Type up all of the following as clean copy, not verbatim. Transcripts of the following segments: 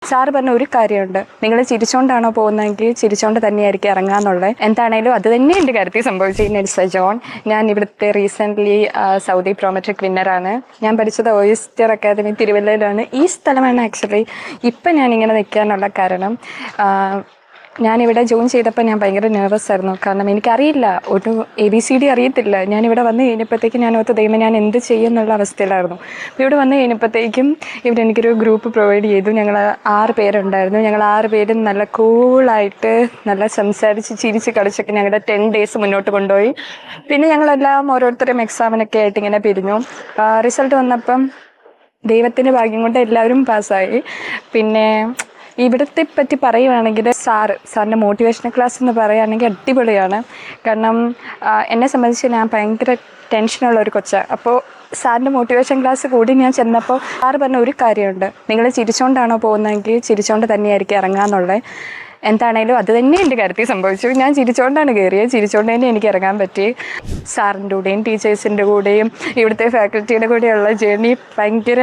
Sir പറഞ്ഞ ഒരു കാര്യമുണ്ട്, നിങ്ങൾ ചിരിച്ചോണ്ടാണോ പോകുന്നതെങ്കിൽ ചിരിച്ചോണ്ട് തന്നെയായിരിക്കും ഇറങ്ങാന്നുള്ളത്. എന്താണേലും അത് തന്നെ എൻ്റെ കാര്യത്തിൽ സംഭവിച്ചു. നെൽസ ജോൺ, ഞാൻ ഇവിടുത്തെ റീസെൻ്റ്ലി സൗദി പ്രോമെട്രിക് വിന്നറാണ്. ഞാൻ പഠിച്ചത് ഓയിസ്റ്റർ അക്കാദമി തിരുവല്ലയിലാണ്. ഈ സ്ഥലമാണ് ആക്ച്വലി ഇപ്പം ഞാനിങ്ങനെ നിൽക്കാനുള്ള കാരണം. ഞാനിവിടെ ജോയിൻ ചെയ്തപ്പോൾ ഞാൻ ഭയങ്കര നെർവസ് ആയിരുന്നു. കാരണം എനിക്കറിയില്ല, ഒരു ABCD അറിയത്തില്ല. ഞാനിവിടെ വന്ന് കഴിഞ്ഞപ്പോഴത്തേക്കും ഞാൻ ഓർത്ത് ദൈവം ഞാൻ എന്ത് ചെയ്യും എന്നുള്ള അവസ്ഥയിലായിരുന്നു. അപ്പോൾ ഇവിടെ വന്ന് കഴിഞ്ഞപ്പോഴത്തേക്കും ഇവരെനിക്കൊരു ഗ്രൂപ്പ് പ്രൊവൈഡ് ചെയ്തു. ഞങ്ങൾ 6 പേരുണ്ടായിരുന്നു. ഞങ്ങൾ 6 പേരും നല്ല കൂളായിട്ട് നല്ല സംസാരിച്ച് ചിരിച്ച് കളിച്ചൊക്കെ ഞങ്ങളുടെ 10 days മുന്നോട്ട് കൊണ്ടുപോയി. പിന്നെ ഞങ്ങളെല്ലാം ഓരോരുത്തരും എക്സാമിനൊക്കെ ആയിട്ട് ഇങ്ങനെ പിരിഞ്ഞു. റിസൾട്ട് വന്നപ്പം ദൈവത്തിൻ്റെ ഭാഗ്യം കൊണ്ട് എല്ലാവരും പാസ്സായി. പിന്നെ ഇവിടത്തെ പറ്റി പറയുകയാണെങ്കിൽ സാറിൻ്റെ മോട്ടിവേഷണൽ ക്ലാസ് എന്ന് പറയുകയാണെങ്കിൽ അടിപൊളിയാണ്. കാരണം എന്നെ സംബന്ധിച്ച് ഞാൻ ഭയങ്കര ടെൻഷനുള്ള ഒരു കൊച്ചാണ്. അപ്പോൾ സാറിൻ്റെ മോട്ടിവേഷൻ ക്ലാസ് കൂടി ഞാൻ ചെന്നപ്പോൾ സാറ് പറഞ്ഞ ഒരു കാര്യമുണ്ട്, നിങ്ങൾ ചിരിച്ചോണ്ടാണോ പോകുന്നതെങ്കിൽ ചിരിച്ചോണ്ട് തന്നെയായിരിക്കും ഇറങ്ങാന്നുള്ളത്. എന്താണേലും അത് തന്നെ എൻ്റെ കാര്യത്തിൽ സംഭവിച്ചു. ഞാൻ ചിരിച്ചോണ്ടാണ് കയറിയത്, ചിരിച്ചോണ്ട് തന്നെ എനിക്ക് ഇറങ്ങാൻ പറ്റി. സാറിൻ്റെ കൂടെയും ടീച്ചേഴ്സിൻ്റെ കൂടെയും ഇവിടുത്തെ ഫാക്കൽറ്റിയുടെ കൂടെയുള്ള ജേർണി ഭയങ്കര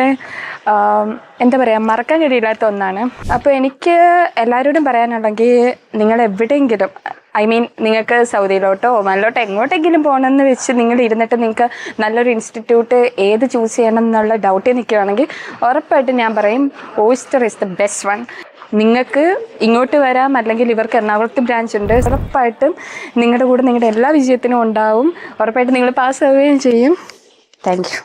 എന്താ പറയുക, മറക്കാൻ കഴിയില്ലാത്ത ഒന്നാണ്. അപ്പോൾ എനിക്ക് എല്ലാവരോടും പറയാനുണ്ടെങ്കിൽ നിങ്ങൾ എവിടെയെങ്കിലും നിങ്ങൾക്ക് സൗദിയിലോട്ടോ ഒമാനിലോട്ടോ എങ്ങോട്ടെങ്കിലും പോകണമെന്ന് വെച്ച് നിങ്ങൾ ഇരുന്നിട്ട് നിങ്ങൾക്ക് നല്ലൊരു ഇൻസ്റ്റിറ്റ്യൂട്ട് ഏത് ചൂസ് ചെയ്യണം എന്നുള്ള ഡൗട്ടിൽ നിൽക്കുകയാണെങ്കിൽ ഉറപ്പായിട്ടും ഞാൻ പറയും oyster is the best one. നിങ്ങൾക്ക് ഇങ്ങോട്ട് വരാം, അല്ലെങ്കിൽ ഇവർക്ക് എറണാകുളത്ത് ബ്രാഞ്ച് ഉണ്ട്. ഉറപ്പായിട്ടും നിങ്ങളുടെ കൂടെ നിങ്ങളുടെ എല്ലാ വിജയത്തിനും ഉണ്ടാവും. ഉറപ്പായിട്ടും നിങ്ങൾ പാസ്സാവുകയും ചെയ്യും. Thank you.